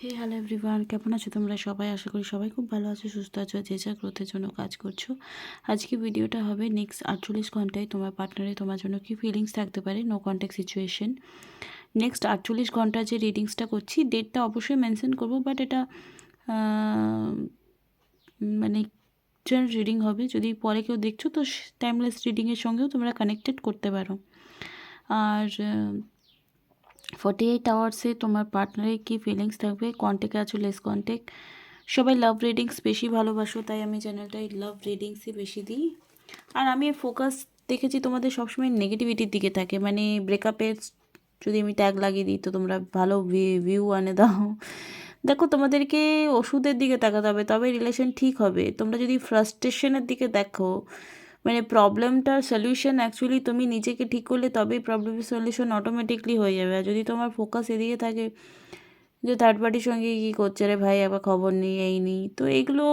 হে hello everyone, কেমন আছো তোমরা সবাই? আশা করি সবাই খুব ভালো আছো, সুস্থ আছো, যে যা গ্রোথের জন্য কাজ করছো। আজকে ভিডিওটা হবে নেক্সট 48 ঘন্টায় তোমার পার্টনারে তোমার জন্য কি ফিলিংস থাকতে পারে, নো কন্ট্যাক্ট সিচুয়েশন। নেক্সট 48 ঘন্টা যে রিডিংসটা করছি, ডেটটা অবশ্যই মেনশন করবো, বাট এটা মানে জেনারেল রিডিং হবে। যদি পরে কেউ দেখছো তো টাইমলেস রিডিংয়ের সঙ্গেও তোমরা কানেক্টেড করতে পারো। আর 48 আওয়ার্সে তোমার পার্টনারের কী ফিলিংস থাকবে, কন্ট্যাক্টে আছো, লেস কন্ট্যাক্ট। সবাই লাভ রিডিংস বেশি ভালোবাসো, তাই আমি চ্যানেলটাই লাভ রিডিংসই বেশি দিই। আর আমি ফোকাস দেখেছি তোমাদের সবসময় নেগেটিভিটির দিকে থাকে, মানে ব্রেকআপের যদি আমি ট্যাগ লাগিয়ে দিই তো তোমরা ভালো ভিউ আনে দাও। দেখো, তোমাদেরকে ওষুধের দিকে তাকাতে হবে, তবে রিলেশন ঠিক হবে। তোমরা যদি ফ্রাস্ট্রেশনের দিকে দেখো, মানে প্রবলেমটার সলিউশন অ্যাকচুয়ালি তুমি নিজেকে ঠিক করলে তবেই প্রবলেমের সলিউশন অটোমেটিকলি হয়ে যাবে। আর যদি তোমার ফোকাস এদিকে থাকে যে থার্ড পার্টির সঙ্গে কী করছে রে ভাই, আবার খবর নেই, এই নেই, তো এগুলো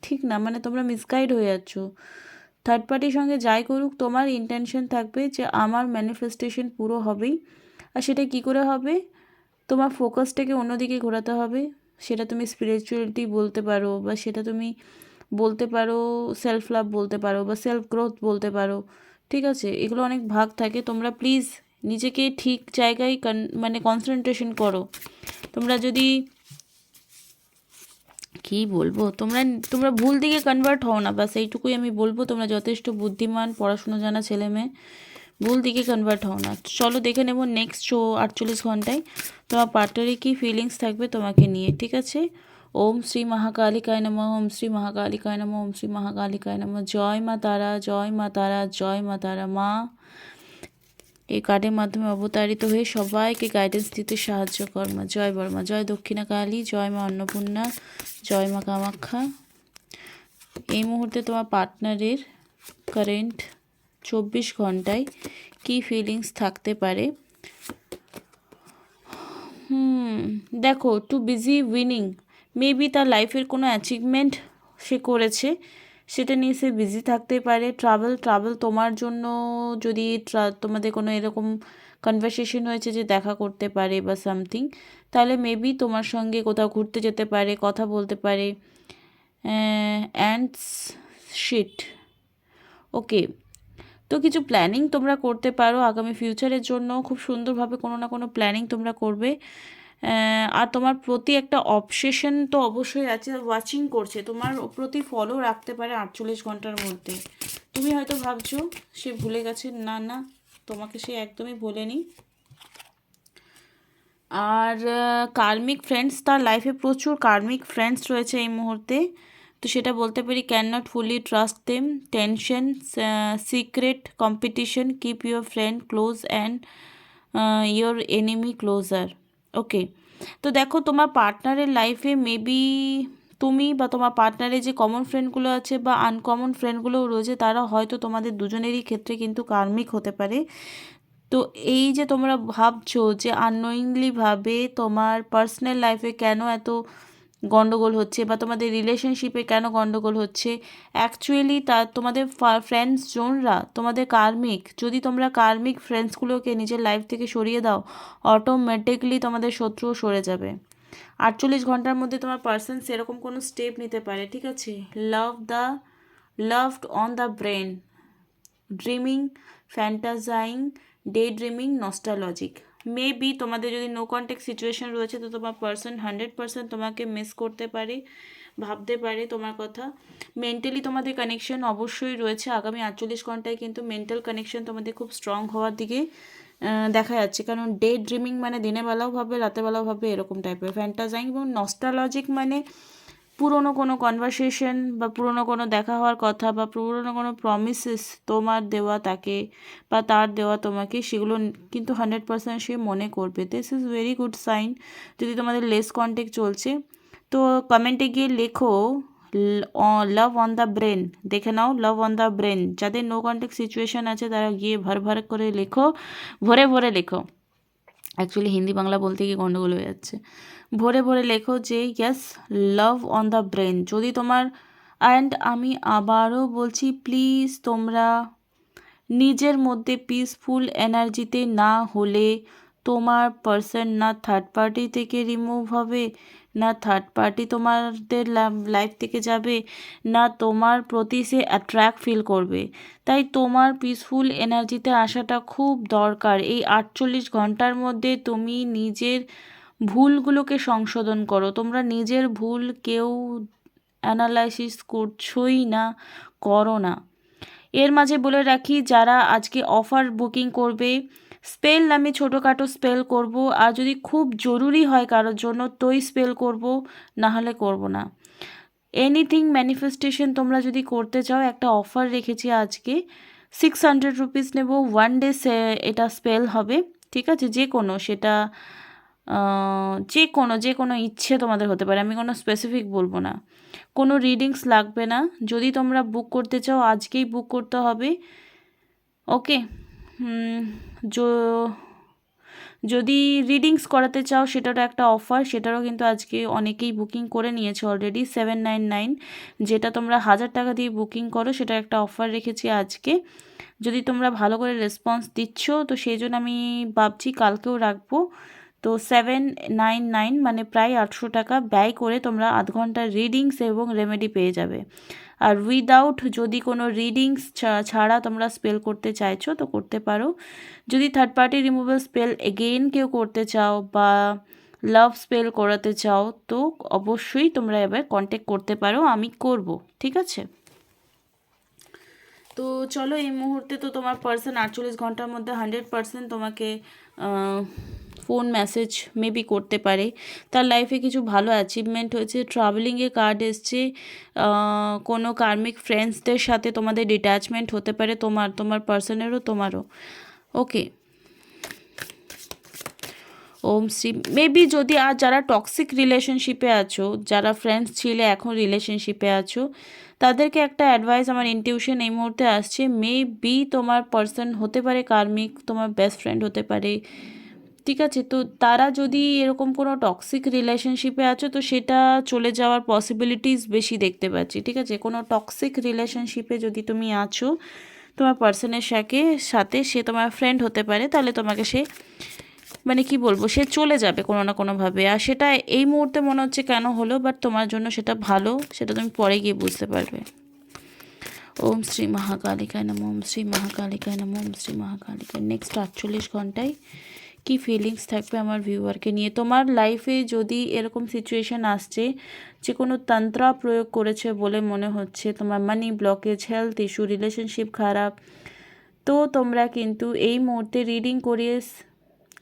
ঠিক না, মানে তোমরা মিসগাইড হয়ে যাচ্ছ। থার্ড পার্টির সঙ্গে যাই করুক, তোমার ইন্টেনশন থাকবে যে আমার ম্যানিফেস্টেশন পুরো হবেই। আর সেটা কী করে হবে, তোমার ফোকাসটাকে অন্যদিকে ঘোরাতে হবে। সেটা তুমি স্পিরিচুয়ালিটি বলতে পারো, বা সেটা তুমি বলতে পারো সেলফ লাভ বলতে পারো, বা সেলফ গ্রোথ বলতে পারো। ঠিক আছে, এগুলো অনেক ভাগ থাকে। তোমরা প্লিজ নিজেকে ঠিক জায়গায় মানে কনসেন্ট্রেশন করো। তোমরা যদি কী বলবো, তোমরা তোমরা ভুল দিকে কনভার্ট হও না, বাস এইটুকুই আমি বলবো। তোমরা যথেষ্ট বুদ্ধিমান, পড়াশুনো জানা ছেলে মেয়ে, ভুল দিকে কনভার্ট হও না। চলো দেখে নেব নেক্সট 48 ঘন্টায় তোমার পার্টনারে কী ফিলিংস থাকবে তোমাকে নিয়ে। ঠিক আছে, ওম শ্রী মহাকালিকায় নমঃ, ওম শ্রী মহাকালিকায় নমঃ, ওম শ্রী মহাকালিকায় নমঃ। জয় মা তারা, জয় মা তারা, জয় মা তারা। মা এই কার্ডের মাধ্যমে অবতারিত হয়ে সবাইকে গাইডেন্স দিতে সাহায্য কর মা। জয় বর্মা, জয় দক্ষিণা কালী, জয় মা অন্নপূর্ণা, জয় মা কামাখ্যা। এই মুহূর্তে তোমার পার্টনারের কারেন্ট 24 ঘন্টায় কী ফিলিংস থাকতে পারে। দেখো, টু বিজি উইনিং, মেবি তার লাইফের কোনো অ্যাচিভমেন্ট সে করেছে, সেটা নিয়ে সে বিজি থাকতে পারে। ট্রাভেল তোমার জন্য, যদি তোমাদের কোনো এরকম কনভারসেশন হয়েছে যে দেখা করতে পারে বা সামথিং, তাহলে মেবি তোমার সঙ্গে কোথাও ঘুরতে যেতে পারে, কথা বলতে পারে। অ্যান্ড শিট, ওকে। তো কিছু প্ল্যানিং তোমরা করতে পারো আগামী ফিউচারের জন্য, খুব সুন্দরভাবে কোনো না কোনো প্ল্যানিং তোমরা করবে। আর তোমার প্রতি একটা অবসেশন তো অবশ্যই আছে, ওয়াচিং করছে, তোমার প্রতি ফলো রাখতে পারে 48 ঘন্টার মধ্যে। তুমি হয়তো ভাবছো সে ভুলে গেছে, না না, তোমাকে সে একদমই ভোলেনি। আর কার্মিক ফ্রেন্ডস, তার লাইফে প্রচুর কার্মিক ফ্রেন্ডস রয়েছে এই মুহূর্তে। তো সেটা বলতে পারি can not fully trust them, tension, secret competition, keep your friend close and your enemy closer. Okay, তো দেখো তোমার পার্টনারের লাইফে মেবি তুমি বা তোমার পার্টনারের যে কমন ফ্রেন্ডগুলো আছে বা আনকমন ফ্রেন্ডগুলোও রয়েছে, তারা হয়তো তোমাদের দুজনেরই ক্ষেত্রে কিন্তু কার্মিক হতে পারে। তো এই যে তোমরা ভাবছো যে আননোয়িংলিভাবে তোমার পার্সোনাল লাইফে কেন এত গন্ডগোল হচ্ছে, বা তোমাদের রিলেশনশিপে কেন গন্ডগোল হচ্ছে, অ্যাকচুয়ালি তা তোমাদের ফ্রেন্ডস জোনরা তোমাদের কার্মিক। যদি তোমরা কার্মিক ফ্রেন্ডসগুলোকে নিজের লাইফ থেকে সরিয়ে দাও, অটোমেটিকলি তোমাদের শত্রুও সরে যাবে। 48 ঘন্টার মধ্যে তোমার পার্সন সেরকম কোনো স্টেপ নিতে পারে। ঠিক আছে, loved on the brain, dreaming, fantasising, day dreaming, nostalgic. Maybe তোমাদের যদি নো কন্ট্যাক্ট সিচুয়েশন রয়েছে, তো তোমার পার্সন 100% তোমাকে মিস করতে পারে, ভাবতে পারে তোমার কথা। মেন্টালি তোমাদের কানেকশন অবশ্যই রয়েছে আগামী 48 ঘন্টায়, কিন্তু মেন্টাল কানেকশন তোমাদের খুব স্ট্রং হওয়ার দিকে দেখা যাচ্ছে। কারণ ডে ড্রিমিং মানে দিনের বেলাও ভাবে, রাতের বেলাও ভাবে, এরকম টাইপের। ফ্যান্টাজাইং এবং নস্টালজিক মানে পুরনো কোনো কনভারসেশন বা পুরনো কোনো দেখা হওয়ার কথা বা পুরনো কোনো প্রমিসেস তোমার দেওয়া তাকে বা তার দেওয়া তোমাকে, সেগুলো কিন্তু 100% সে মনে করবে। This is very good sign. যদি তোমাদের লেস কন্ট্যাক্ট চলছে, তো কমেন্টে গিয়ে লেখো লাভ অন দ্য ব্রেন, দেখে নাও লাভ অন দ্য ব্রেন। যাদের নো কন্ট্যাক্ট সিচুয়েশান আছে তারা গিয়ে ভর করে লেখো, ভরে লেখো। অ্যাকচুয়ালি হিন্দি বাংলা বলতে গিয়ে গন্ডগোল হয়ে যাচ্ছে। ভরে লেখো যে yes, love on the brain. যদি তোমার, অ্যান্ড আমি আবারও বলছি, প্লিজ তোমরা নিজের মধ্যে পিসফুল এনার্জিতে না হলে তোমার পার্সন না থার্ড পার্টি থেকে রিমুভ হবে, না থার্ড পার্টি তোমাদের লাইফ থেকে যাবে, না তোমার প্রতি সে অ্যাট্রাক্ট ফিল করবে। তাই তোমার পিসফুল এনার্জিতে আসাটা খুব দরকার। এই 48 ঘন্টার মধ্যে তুমি নিজের ভুলগুলোকে সংশোধন করো। তোমরা নিজের ভুল কেউ অ্যানালাইসিস করছোই না, করো না। এর মাঝে বলে রাখি, যারা আজকে অফার বুকিং করবে, স্পেল আমি ছোটোখাটো স্পেল করব, আর যদি খুব জরুরি হয় কারোর জন্য তোই স্পেল করব, না হলে করব না। এনিথিং ম্যানিফেস্টেশন তোমরা যদি করতে চাও, একটা অফার রেখেছি আজকে, 600 রুপিস নেব, 1 ডে এটা স্পেল হবে, ঠিক আছে? যে কোনো সেটা যে কোনো ইচ্ছে তোমাদের হতে পারে, আমি কোনো স্পেসিফিক বলবো না। কোনো রিডিংস লাগবে না। যদি তোমরা বুক করতে চাও আজকেই বুক করতে হবে, ওকে? যদি রিডিংস করাতে চাও সেটারও একটা অফার, সেটারও কিন্তু আজকে অনেকেই বুকিং করে নিয়েছে অলরেডি, 799, যেটা তোমরা 1000 টাকা দিয়ে বুকিং করো, সেটার একটা অফার রেখেছি আজকে। যদি তোমরা ভালো করে রেসপন্স দিচ্ছ তো সেই জন্য আমি ভাবছি কালকেও রাখবো। তো 799 মানে প্রায় 800 টাকা ব্যয় করে তোমরা আধ ঘন্টার রিডিংস এবং রেমেডি পেয়ে যাবে। আর উইদাউট যদি কোনো রিডিংস ছাড়া তোমরা স্পেল করতে চাইছো তো করতে পারো। যদি third party removal spell again কেউ করতে চাও বা লাভ স্পেল করাতে চাও তো অবশ্যই তোমরা এবার কন্ট্যাক্ট করতে পারো, আমি করব, ঠিক আছে? তো চলো, এই মুহূর্তে তো তোমার পার্সন 48 ঘন্টার মধ্যে 100% তোমাকে ফোন মেসেজ মেবি করতে পারে। তার লাইফে কিছু ভালো অ্যাচিভমেন্ট হয়েছে, ট্রাভেলিংয়ে কার্ড এসছে, কোনো কার্মিক ফ্রেন্ডসদের সাথে তোমাদের ডিট্যাচমেন্ট হতে পারে, তোমার পার্সনেরও তোমারও, ওকে? ওম শ্রী। মেবি যদি আর যারা টক্সিক রিলেশনশিপে আছো, যারা ফ্রেন্ডস ছিলে এখন রিলেশনশিপে আছো, তাদেরকে একটা অ্যাডভাইস আমার ইনটিউশন এই মুহূর্তে আসছে, মেবি তোমার পার্সন হতে পারে কার্মিক, তোমার বেস্ট ফ্রেন্ড হতে পারে, ঠিক আছে? তো তারা যদি এরকম কোনো টক্সিক রিলেশনশিপে আছো তো সেটা চলে যাওয়ার পসিবিলিটিস বেশি দেখতে পাচ্ছি, ঠিক আছে? কোনো টক্সিক রিলেশনশিপে যদি তুমি আছো, তোমার পার্সনের সাথে সে তোমার ফ্রেন্ড হতে পারে, তাহলে তোমাকে সে মানে কি বলবো, সে চলে যাবে কোনো না কোনোভাবে। আর সেটা এই মুহূর্তে মনে হচ্ছে কেন হলো, বাট তোমার জন্য সেটা ভালো, সেটা তুমি পরে গিয়ে বুঝতে পারবে। ওম শ্রী মহাকালিকায় নমঃ, ওম শ্রী মহাকালিকায় নমঃ, ওম শ্রী মহাকালিকায়। নেক্সট 48 ঘন্টায় কি ফিলিংস থাকবে আমার ভিউয়ারকে নিয়ে? তোমার লাইফে যদি এরকম সিচুয়েশান আসছে যে কোনো তন্ত্রা প্রয়োগ করেছে বলে মনে হচ্ছে, তোমার মানি ব্লকেজ, হেলথ ইস্যু, রিলেশনশিপ খারাপ, তো তোমরা কিন্তু এই মুহূর্তে রিডিং করিয়ে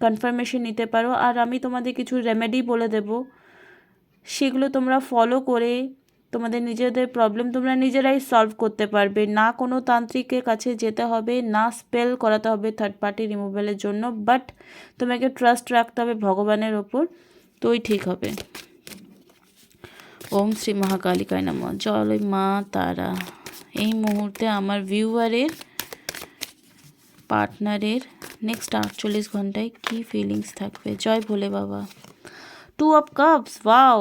কনফার্মেশন নিতে পারো। আর আমি তোমাদের কিছু রেমেডি বলে দেব, সেগুলো তোমরা ফলো করে তোমাদের নিজেদের প্রবলেম তোমরা নিজেরাই সলভ করতে পারবে। না কোনো তান্ত্রিকের কাছে যেতে হবে, না স্পেল করাতে হবে থার্ড পার্টি রিমুভালের জন্য, বাট তোমাকে ট্রাস্ট রাখতে হবে ভগবানের ওপর, তোই ঠিক হবে। ওম শ্রী মহাকালিকায় নমঃ। জয় মা তারা। এই মুহূর্তে আমার ভিউয়ারের পার্টনারের নেক্সট 48 ঘন্টায় কী ফিলিংস থাকবে? জয় ভোলে বাবা। 2 of Cups, wow,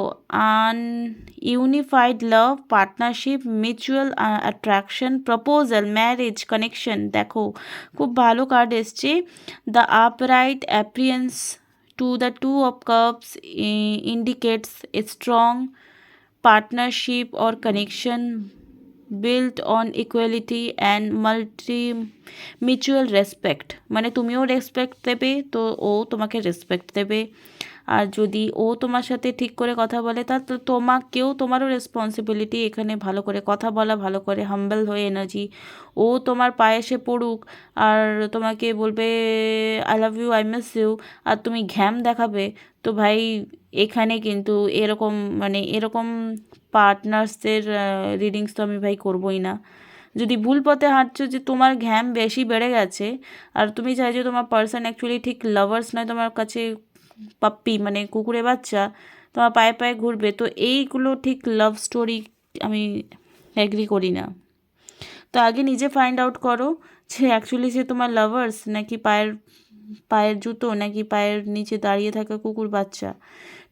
unified love, partnership, mutual attraction, proposal, marriage, connection। দেখো খুব ভালো কার্ড এসছে, the upright appearance to the 2 of Cups indicates a strong partnership or connection built on equality and mutual respect। মানে তুমিও respect দেবে তো ও তোমাকে respect দেবে। আর যদি ও তোমার সাথে ঠিক করে কথা বলে তা তো তোমারও রেসপন্সিবিলিটি এখানে ভালো করে কথা বলা, ভালো করে হাম্বল হয়ে এনার্জি। ও তোমার পায়ে এসে পড়ুক আর তোমাকে বলবে I love you, I miss you, আর তুমি ঘ্যাম দেখাবে, তো ভাই এখানে কিন্তু এরকম পার্টনার্সদের রিডিংস তো আমি ভাই করবই না। যদি ভুল পথে হাঁটছো, যে তোমার ঘ্যাম বেশি বেড়ে গেছে আর তুমি চাইছো তোমার পার্সন অ্যাকচুয়ালি ঠিক লাভার্স নয়, তোমার কাছে পাপ্পি মানে কুকুরে বাচ্চা, তোমার পায়ে পায়ে ঘুরবে, তো এইগুলো ঠিক লাভ স্টোরি আমি অ্যাগ্রি করি না। তো আগে নিজে ফাইন্ড আউট করো যে অ্যাকচুয়ালি সে তোমার লাভার্স নাকি পায়ের জুতো, নাকি পায়ের নিচে দাঁড়িয়ে থাকা কুকুর বাচ্চা।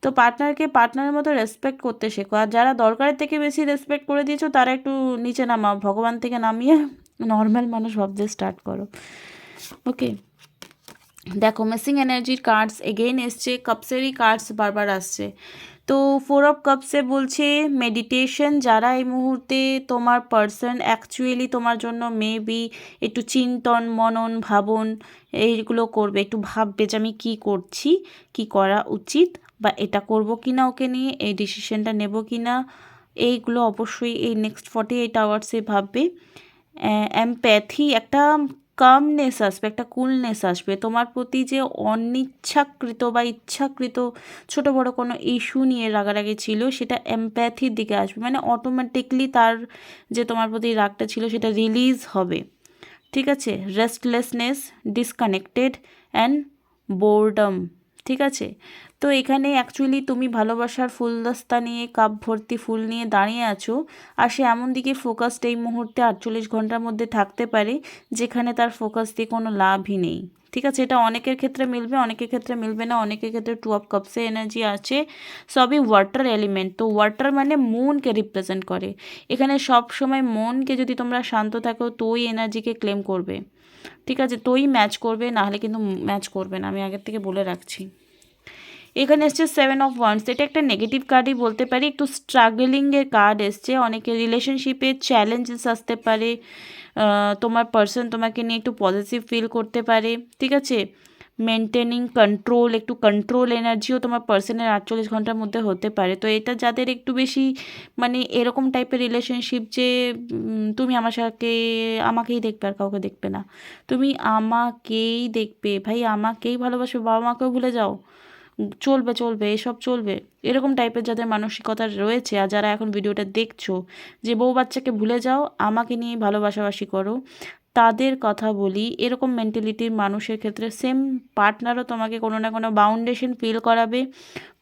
তো পার্টনারের মতো রেসপেক্ট করতে শেখো। আর যারা দরকারের থেকে বেশি রেসপেক্ট করে দিয়েছো তারা একটু নিচে নামাও, ভগবান থেকে নামিয়ে নর্মাল মানুষ ভাবতে স্টার্ট করো, ওকে? দেখো মিসিং এনার্জির কার্ডস এগেইন এসছে, কাপসেরই কার্ডস বারবার আসছে। তো 4 অফ কাপসে বলছে মেডিটেশন, যারা এই মুহূর্তে তোমার পার্সন অ্যাকচুয়ালি তোমার জন্য মেবি একটু চিন্তন মনন ভাবন এইগুলো করবে, একটু ভাববে যে আমি কী করছি, কী করা উচিত, বা এটা করব কি না ওকে নিয়ে, এই ডিসিশনটা নেব কি না, এইগুলো অবশ্যই এই নেক্সট 48 আওয়ার্সে ভাববে। এমপ্যাথি, একটা কামনেস আসবে, একটা কুলনেস আসবে তোমার প্রতি, যে অনিচ্ছাকৃত বা ইচ্ছাকৃত ছোট বড় কোনো ইস্যু নিয়ে রাগারাগি ছিল সেটা এমপ্যাথির দিকে আসবে, মানে অটোমেটিকলি তার যে তোমার প্রতি রাগটা ছিল সেটা রিলিজ হবে। ঠিক আছে, রেস্টলেসনেস, ডিসকানেক্টেড অ্যান্ড বোরডম। ঠিক আছে, তো এখানে অ্যাকচুয়ালি তুমি ভালোবাসার ফুলদস্তা নিয়ে কাপ ভর্তি ফুল নিয়ে দাঁড়িয়ে আছো, আর সে এমন দিকে ফোকাসড এই মুহূর্তে 48 ঘন্টার মধ্যে থাকতে পারে যেখানে তার ফোকাস দিয়ে কোনো লাভই নেই। ঠিক আছে, এটা অনেকের ক্ষেত্রে মিলবে, অনেকের ক্ষেত্রে মিলবে না, অনেকের ক্ষেত্রে 2 অফ কাপসে এনার্জি আছে। সবই ওয়াটার এলিমেন্ট, তো ওয়াটার মানে মুনকে রিপ্রেজেন্ট করে। এখানে সব সময় মনকে যদি তোমরা শান্ত থাকো তো ওই এনার্জিকে ক্লেম করবে। ঠিক আছে, তোই ম্যাচ করবে, নাহলে কিন্তু ম্যাচ করবে না, আমি আগের থেকে বলে রাখছি। এখানে এসছে 7 অফ ওয়ান্ডস, এটা একটা নেগেটিভ কার্ডই বলতে পারি, একটু স্ট্রাগলিংয়ের কার্ড এসছে, অনেকে রিলেশনশিপে চ্যালেঞ্জেস আসতে পারে, তোমার পার্সন তোমাকে নিয়ে একটু পজিটিভ ফিল করতে পারে। ঠিক আছে, মেনটেনিং কন্ট্রোল, একটু কন্ট্রোল এনার্জিও তোমার পার্সনের 48 ঘন্টার মধ্যে হতে পারে। তো এটা যাদের একটু বেশি মানে এরকম টাইপের রিলেশনশিপ যে তুমি আমার সাথে আমাকেই দেখবে আর কাউকে দেখবে না, তুমি আমাকেই দেখবে ভাই, আমাকেই ভালোবাসবে, বাবা মাকেও ভুলে যাও, চলবে চলবে এসব চলবে, এরকম টাইপের যাদের মানসিকতা রয়েছে, আর যারা এখন ভিডিওটা দেখছো যে বউ বাচ্চাকে ভুলে যাও আমাকে নিয়ে ভালোবাসাবাসি করো, তাদের কথা বলি। এরকম মেন্টালিটির মানুষের ক্ষেত্রে সেম পার্টনারও তোমাকে কোনো না কোনো বাউন্ডেশন ফিল করাবে,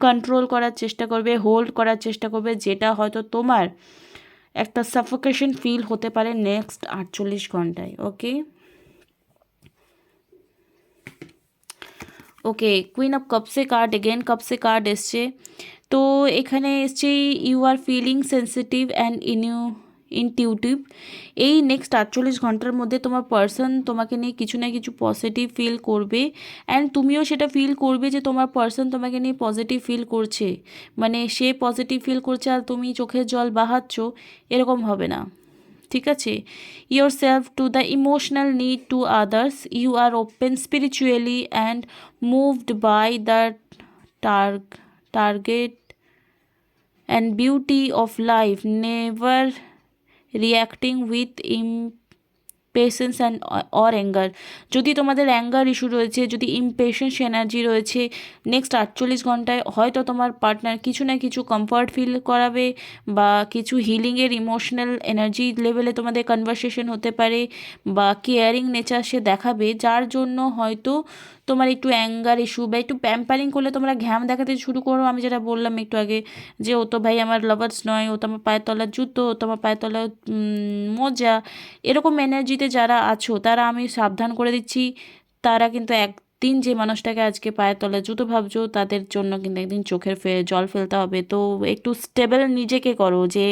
কন্ট্রোল করার চেষ্টা করবে, হোল্ড করার চেষ্টা করবে, যেটা হয়তো তোমার একটা সাফোকেশন ফিল হতে পারে নেক্সট 48 ঘন্টায়। ওকে ওকে, কুইন অফ কাপসে কার্ড এগেন কাপসে কার্ড এসছে। তো এখানে এসছে you are feeling sensitive and intuitive. এই নেক্সট 48 ঘন্টার মধ্যে তোমার পার্সন তোমাকে নিয়ে কিছু না কিছু পজিটিভ ফিল করবে, অ্যান্ড তুমিও সেটা ফিল করবে যে তোমার পার্সন তোমাকে নিয়ে পজিটিভ ফিল করছে, মানে সে পজিটিভ ফিল করছে আর তুমি চোখের জল বাহাচ্ছ, এরকম হবে না। ঠিক আছে, yourself to the emotional need to others, you are open spiritually and moved by the target and beauty of life, never reacting with impatience and or anger. যদি তোমাদের অ্যাঙ্গার ইস্যু রয়েছে, যদি ইমপেশেন্স এনার্জি রয়েছে, next 48 ঘন্টায় হয়তো তোমার partner কিছু না কিছু কমফর্ট ফিল করাবে, বা কিছু হিলিংয়ের ইমোশনাল এনার্জি লেভেলে তোমাদের কনভারসেশন হতে পারে, বা কেয়ারিং নেচার সে দেখাবে, যার জন্য হয়তো তোমার একটু অ্যাঙ্গার ইস্যু বা একটু প্যাম্পারিং করলে তোমরা ঘ্যাম দেখাতে শুরু করো। আমি যেটা বললাম একটু আগে, যে ও তো ভাই আমার লাভার্স নয়, ও তো আমার পায়ের তলার জুতো, ও তো আমার পায়ের তলার মোজা, এরকম এনার্জিতে যারা আছো তারা আমি সাবধান করে দিচ্ছি, তারা কিন্তু একদিন যে মানুষটাকে আজকে পায়ের তলায় জুতো ভাবছো তাদের জন্য কিন্তু একদিন চোখের জল ফেলতে হবে। তো একটু স্টেবল নিজেকে করো, যে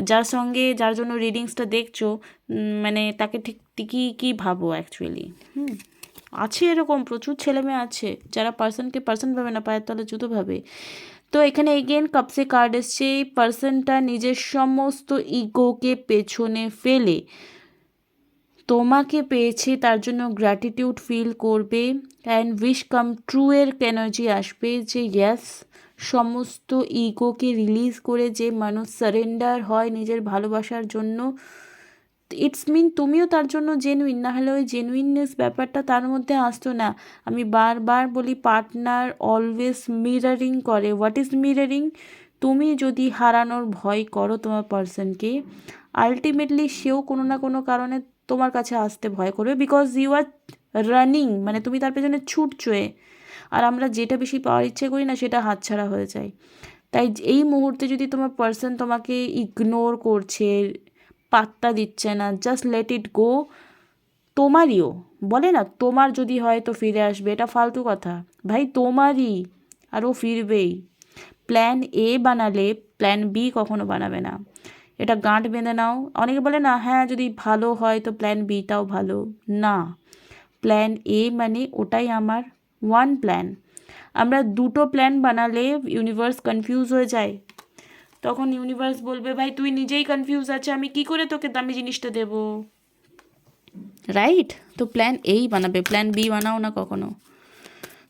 যার সঙ্গে যার জন্য রিডিংসটা দেখছো মানে তাকে ঠিক কী কী ভাবো অ্যাকচুয়ালি। আছে এরকম প্রচুর ছেলেমেয়ে আছে যারা পার্সনকে পার্সন ভাবে না, পায়ের তলায় জুতো ভাবে। তো এখানে এগেন কাপসে কার্ড এসছে, এই পার্সনটা নিজের সমস্ত ইগোকে পেছনে ফেলে তোমাকে পেয়েছে, তার জন্য গ্র্যাটিটিউড ফিল করবে, অ্যান্ড উইশ কাম ট্রু এর এনার্জি আসবে, যে ইয়াস সমস্ত ইগোকে রিলিজ করে যে মানুষ সারেন্ডার হয় নিজের ভালোবাসার জন্য, ইটস মিন তুমিও তার জন্য জেনুইন, না হলে ওই জেনুইননেস ব্যাপারটা তার মধ্যে আসতো না। আমি বারবার বলি পার্টনার অলওয়েজ মিরারিং করে। What is mirroring? তুমি যদি হারানোর ভয় করো তোমার পার্সনকে, আলটিমেটলি সেও কোনো না কোনো কারণে তোমার কাছে আসতে ভয় করবে, বিকজ ইউ আর রানিং, মানে তুমি তার পেছনে ছুটছোয়ে, আর আমরা যেটা বেশি পাওয়ার ইচ্ছে করি না সেটা হাতছাড়া হয়ে যায়। তাই এই মুহূর্তে যদি তোমার পার্সন তোমাকে ইগনোর করছে, পাত্তা দিচ্ছে না, জাস্ট লেট ইট গো। তোমারইও বলে না, তোমার যদি হয় তো ফিরে আসবে, এটা ফালতু কথা ভাই, তোমারই, আর ও ফিরবেই। প্ল্যান এ বানালে প্ল্যান বি কখনো বানাবে না, এটা গাঁট বেঁধে নাও। অনেকে বলে না হ্যাঁ যদি ভালো হয় তো প্ল্যান বিটাও ভালো, না, প্ল্যান এ মানে ওটাই আমার ওয়ান প্ল্যান। আমরা দুটো প্ল্যান বানালে ইউনিভার্স কনফিউজ হয়ে যায়, তখন ইউনিভার্স বলবে ভাই তুই নিজেই কনফিউজ আছে, আমি কি করে তোকে দামি জিনিসটা দেব, রাইট? তো প্ল্যান এই বানাবে, প্ল্যান বি বানাও না কখনো।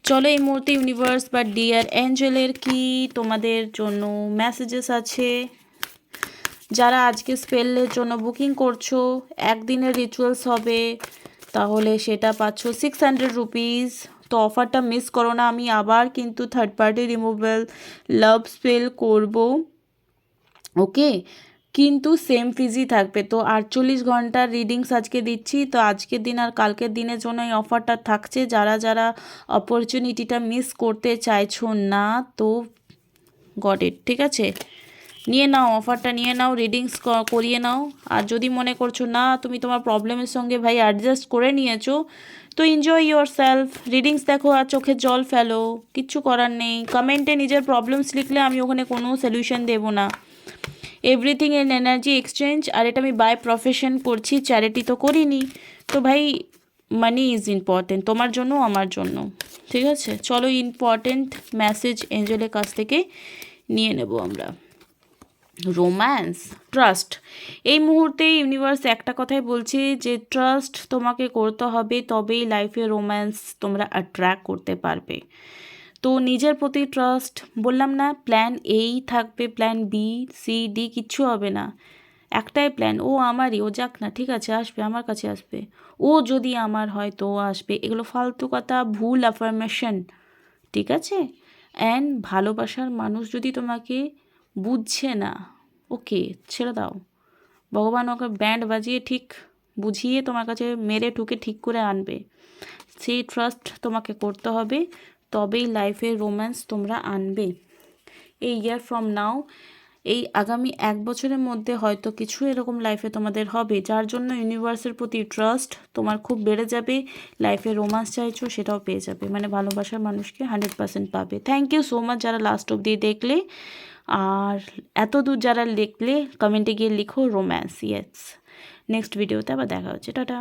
চলো এই মুহূর্তে ইউনিভার্স বা ডিয়ার অ্যাঞ্জেলের কি তোমাদের জন্য মেসেজেস আছে। যারা আজকে স্পেলের জন্য বুকিং করছো, একদিনের রিচুয়ালস হবে, তাহলে সেটা পাচ্ছ 600 রুপিস। তো অফারটা মিস করো না। আমি আবার কিন্তু থার্ড পার্টি রিমুভাল লাভ স্পেল করব, ওকে, কিন্তু সেম ফিজই থাকবে। তো 48 ঘন্টার রিডিংস আজকে দিচ্ছি, তো আজকের দিন আর কালকের দিনের জন্য এই অফারটা থাকছে। যারা যারা অপরচুনিটিটা মিস করতে চাইছো না, তো গট ইট, ঠিক আছে, নিয়ে নাও, অফারটা নিয়ে নাও, রিডিংস করিয়ে নাও। আর যদি মনে করছো না তুমি তোমার প্রবলেমের সঙ্গে ভাই অ্যাডজাস্ট করে নিয়েছো, তো এনজয় ইয়োর সেলফ, রিডিংস দেখো আর চোখে জল ফেলো, কিচ্ছু করার নেই। কমেন্টে নিজের প্রবলেমস লিখলে আমি ওখানে কোনো সলিউশন দেবো না। এভরিথিং ইন এনার্জি এক্সচেঞ্জ, আর এটা আমি বাই প্রফেশন করছি, চ্যারিটি তো করিনি। তো ভাই মানি ইজ ইম্পর্টেন্ট, তোমার জন্য আমার জন্য, ঠিক আছে। চলো ইম্পর্টেন্ট মেসেজ এঞ্জেলের কাছ থেকে নিয়ে নেব আমরা। Romance, trust. এই মুহূর্তে ইউনিভার্স একটা কথাই বলছে যে ট্রাস্ট তোমাকে করতে হবে, তবেই লাইফে রোম্যান্স তোমরা অ্যাট্রাক্ট করতে পারবে। তো নিজের প্রতি ট্রাস্ট, বললাম না প্ল্যান এই থাকবে, প্ল্যান বি সি ডি কিচ্ছু হবে না, একটাই প্ল্যান, ও আমারই, ও যাক না, ঠিক আছে আসবে, আমার কাছে আসবে, ও যদি আমার হয় তো ও আসবে। এগুলো ফালতু কথা, ভুল অ্যাফার্মেশন, ঠিক আছে। অ্যান্ড ভালোবাসার মানুষ যদি তোমাকে বুঝছে না, ওকে ছেড়ে দাও, ভগবান ওকে ব্যান্ড বাজিয়ে ঠিক বুঝিয়ে তোমার কাছে মেরে ঠুকে ঠিক করে আনবে। সেই ট্রাস্ট তোমাকে করতে হবে, তবেই লাইফে রোম্যান্স তোমরা আনবে। এই ইয়ার ফ্রম নাও, এই আগামী 1 বছরের মধ্যে হয়তো কিছু এরকম লাইফে তোমাদের হবে, যার জন্য ইউনিভার্সের প্রতি ট্রাস্ট তোমার খুব বেড়ে যাবে। লাইফে রোম্যান্স চাইছো সেটাও পেয়ে যাবে, মানে ভালোবাসার মানুষকে 100% পাবে। থ্যাংক ইউ সো মাচ যারা লাস্ট অবধি দেখলে, আর এত দূর যারা দেখলে কমেন্টে গিয়ে লিখো রোম্যান্স, ইয়েস। নেক্সট ভিডিওতে আবার দেখা হচ্ছে, টাটা।